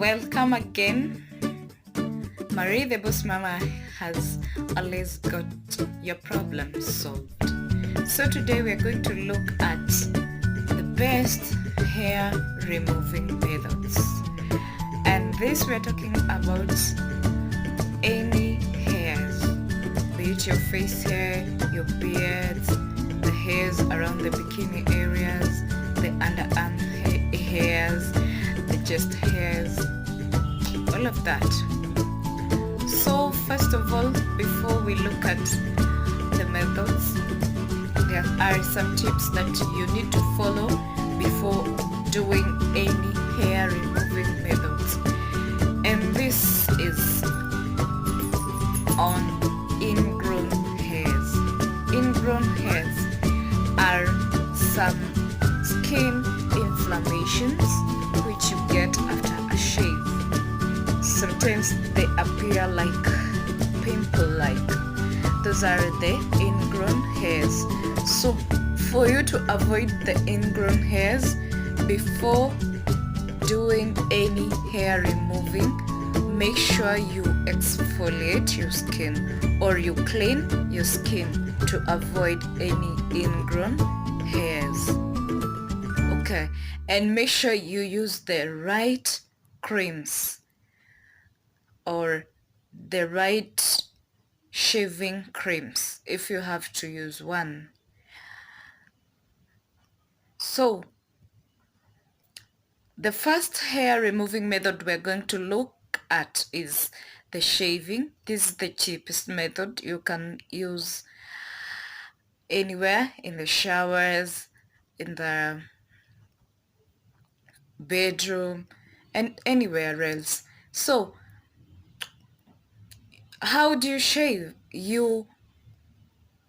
Welcome again. Marie the Boss Mama has always got your problems solved. So today we are going to look at the best hair removing methods. And this we are talking about any hairs, be it your face hair, your beards, the hairs around the bikini areas, the underarm hairs, the chest hairs, all of that. So first of all, before we look at the methods, there are some tips that you need to follow before doing any hair removing methods. And this is on ingrown hairs. Ingrown hairs are some skin inflammations which you get after a shave. Sometimes they appear like pimple-like. Those are the ingrown hairs. So for you to avoid the ingrown hairs before doing any hair removing, make sure you exfoliate your skin or you clean your skin to avoid any ingrown hairs. Okay, and make sure you use the right creams or the right shaving creams if you have to use one. So the first hair removing method we're going to look at is the shaving. This is the cheapest method you can use anywhere, in the showers, in the bedroom, and anywhere else. So how do you shave? You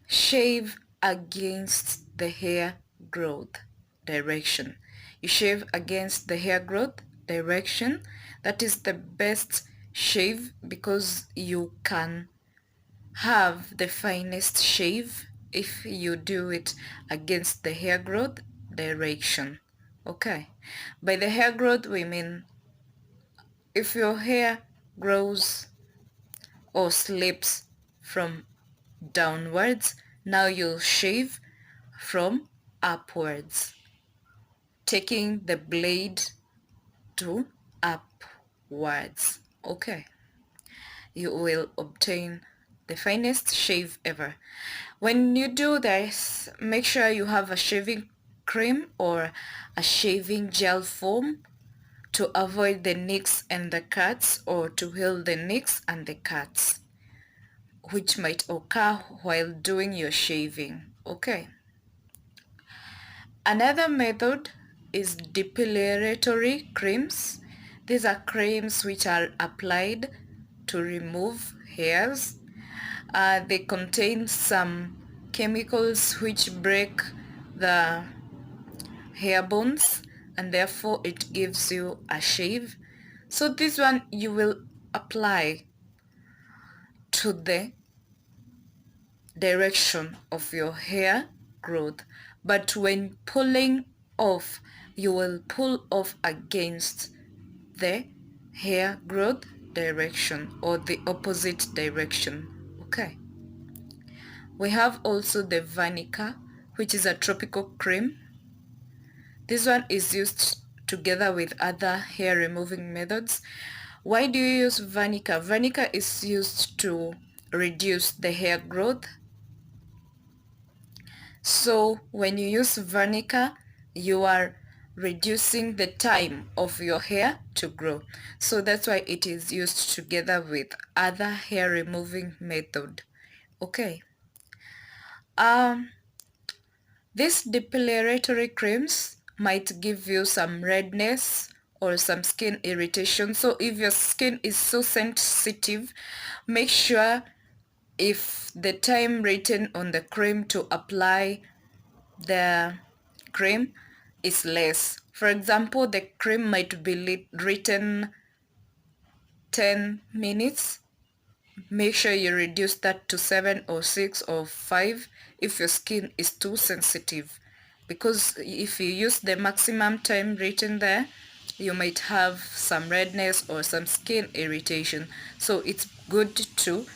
shave against the hair growth direction. You shave against the hair growth direction. That is the best shave because you can have the finest shave if you do it against the hair growth direction. Okay, by the hair growth we mean if your hair grows or slips from downwards, now you'll shave from upwards, taking the blade to upwards. Okay, you will obtain the finest shave ever. When you do this, make sure you have a shaving cream or a shaving gel foam to avoid the nicks and the cuts, or to heal the nicks and the cuts which might occur while doing your shaving. Okay. Another method is depilatory creams. These are creams which are applied to remove hairs. They contain some chemicals which break the hair bones and therefore it gives you a shave. So this one you will apply to the direction of your hair growth, but when pulling off, you will pull off against the hair growth direction or the opposite direction. Okay, we have also the Vanica, which is a tropical cream. This one is used together with other hair removing methods. Why do you use Vanica? Vanica is used to reduce the hair growth. So when you use Vanica, you are reducing the time of your hair to grow. So that's why it is used together with other hair removing method. Okay. These depilatory creams might give you some redness or some skin irritation. So if your skin is so sensitive, make sure if the time written on the cream to apply the cream is less. For example, the cream might be written 10 minutes. Make sure you reduce that to 7 or 6 or 5 if your skin is too sensitive, because if you use the maximum time written there, you might have some redness or some skin irritation. So it's good to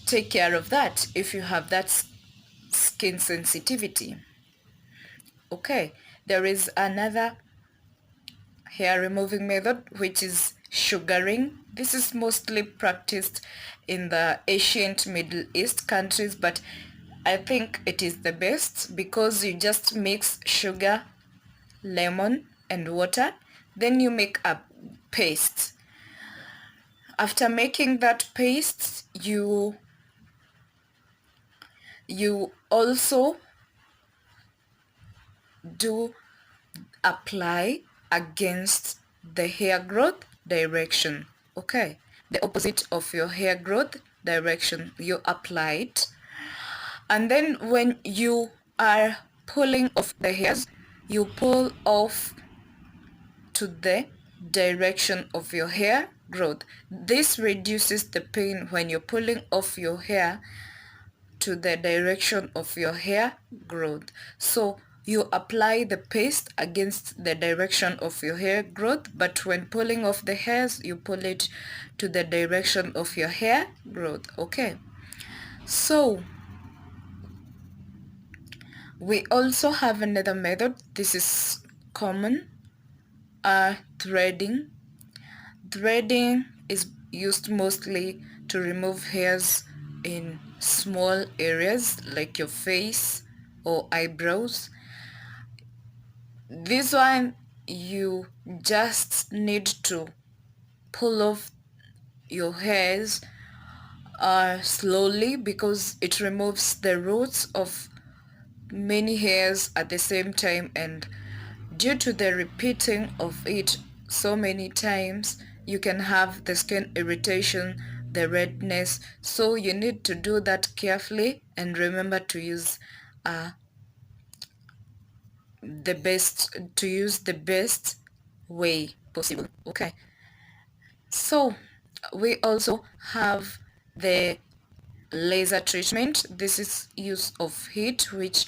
take care of that if you have that skin sensitivity. Okay, there is another hair removing method, which is sugaring. This is mostly practiced in the ancient Middle East countries, but I think it is the best because you just mix sugar, lemon and water, then you make a paste. After making that paste, you also do apply against the hair growth direction. Okay, the opposite of your hair growth direction, you apply it. And then when you are pulling off the hairs, you pull off to the direction of your hair growth. This reduces the pain when you're pulling off your hair to the direction of your hair growth. So you apply the paste against the direction of your hair growth, but when pulling off the hairs, you pull it to the direction of your hair growth. Okay, so we also have another method. This is common, threading. Threading is used mostly to remove hairs in small areas like your face or eyebrows. This one, you just need to pull off your hairs slowly because it removes the roots of many hairs at the same time, and due to the repeating of it so many times, you can have the skin irritation, the redness. So you need to do that carefully and remember to use the best way possible. Okay, so we also have the laser treatment. This is use of heat which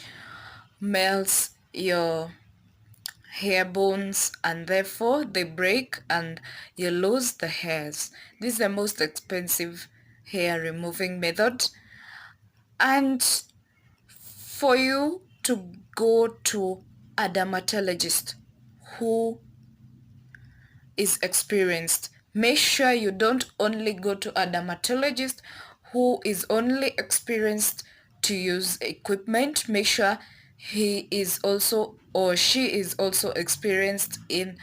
melts your hair bones and therefore they break and you lose the hairs. This is the most expensive hair removing method, and for you to go to a dermatologist who is experienced, make sure you don't only go to a dermatologist who is only experienced to use equipment. Make sure he is also or she is also experienced in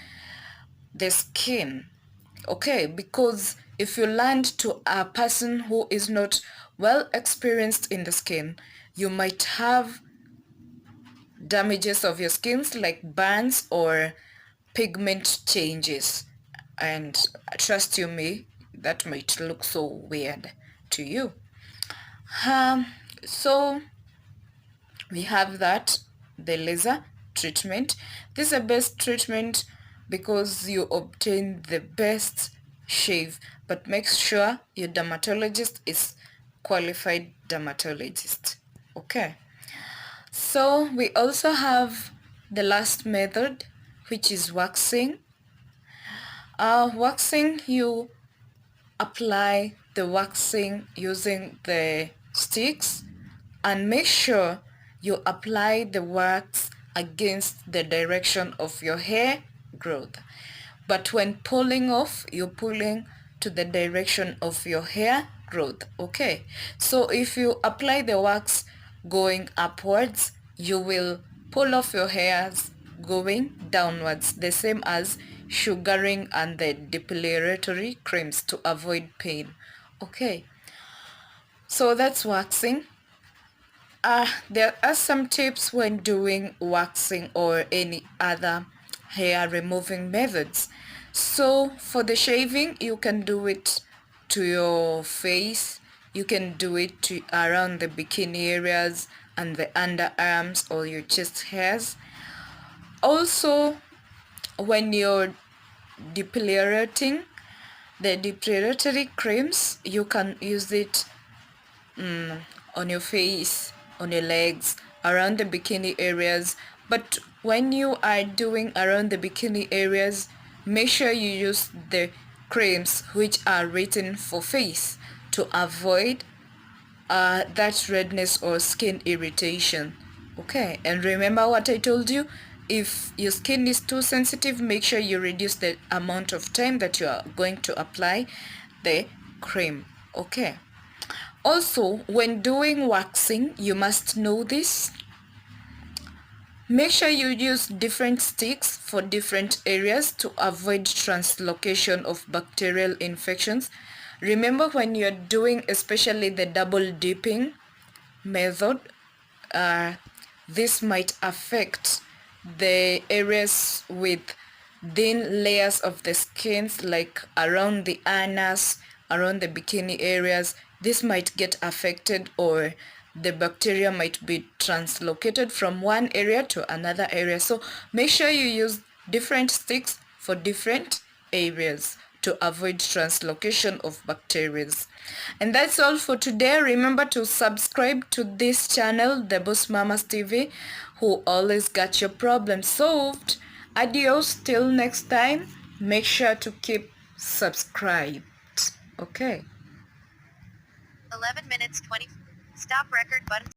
the skin. Okay, because if you land to a person who is not well experienced in the skin, you might have damages of your skins like burns or pigment changes, and trust you me, that might look so weird to you. So we have that, the laser treatment. This is the best treatment because you obtain the best shave, but make sure your dermatologist is qualified dermatologist. Okay, so we also have the last method, which is waxing. Waxing, you apply the waxing using the sticks and make sure you apply the wax against the direction of your hair growth. But when pulling off, you're pulling to the direction of your hair growth. Okay, so if you apply the wax going upwards, you will pull off your hairs going downwards, the same as sugaring and the depilatory creams to avoid pain. Okay, so that's waxing. There are some tips when doing waxing or any other hair removing methods. So for the shaving, you can do it to your face, you can do it to around the bikini areas and the underarms or your chest hairs. Also, when you're depilating, the depilatory creams, you can use it on your face, on your legs, around the bikini areas, But when you are doing around the bikini areas, make sure you use the creams which are written for face to avoid that redness or skin irritation. Okay, and remember what I told you, if your skin is too sensitive, make sure you reduce the amount of time that you are going to apply the cream. Okay, also when doing waxing, you must know this. Make sure you use different sticks for different areas to avoid translocation of bacterial infections. Remember, when you're doing especially the double dipping method, this might affect the areas with thin layers of the skins, like around the anus, around the bikini areas. This might get affected, or the bacteria might be translocated from one area to another area. So make sure you use different sticks for different areas to avoid translocation of bacteria. And that's all for today. Remember to subscribe to this channel, The Boss Mamas TV, who always got your problem solved. Adios, till next time. Make sure to keep subscribed. Okay. 11 minutes 20. Stop record button.